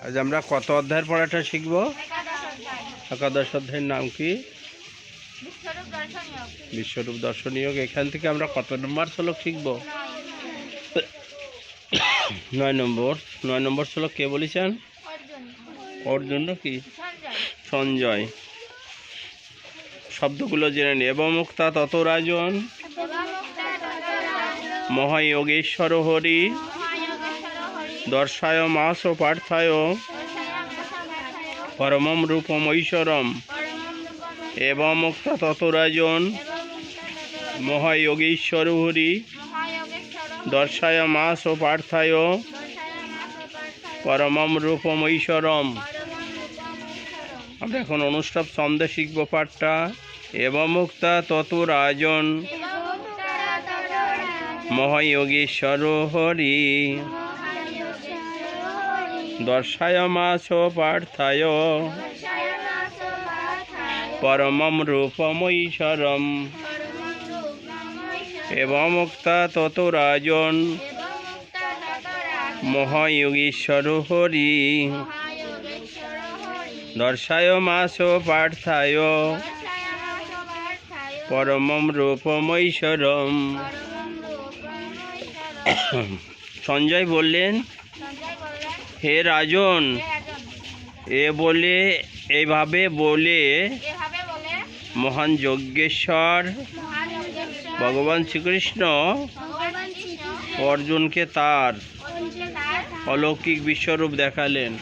আজ আমরা কত অধ্যায়ের পড়াটা শিখব? একাদশ অধ্যায়ের নাম কি? বিশ্বরূপ দর্শনীয়। এখান থেকে আমরা কত নম্বর শ্লোক শিখব? 9 নম্বর। 9 নম্বর শ্লোক কে বলেছেন? অর্জুন কি? সঞ্জয়। শব্দগুলো জেনে নি। এবং মুক্তা তত রাজন মহাযোগেশ্বর হরি দর্শায় মাস ও পার্থায় পরমম রূপম ঐশ্বরম। এবং মুক্তা তত রাজন মহাযোগেশ্বর হরি দর্শায় মাস ও পার্থায় পরমম রূপম ঐশ্বরম। আমরা এখন অনুষ্ঠব ছন্দে শিখব পাঠটা। এবং মুক্তা তত রাজন মহাযোগেশ্বর হরি দর্শায় মাস পার্থায় পরমম রূপম ঐশ্বরম। এবং মুক্তা তত রাজন মহাযোগেশ্বর হরি দর্শায় মাস পার্থায় পরমম রূপম ঐশ্বরম। সঞ্জয় বললেন, হে রাজন, এইভাবে বলে মহান যজ্ঞেশ্বর ভগবান শ্রীকৃষ্ণ অর্জুনকে তার অলৌকিক বিশ্বরূপ দেখালেন।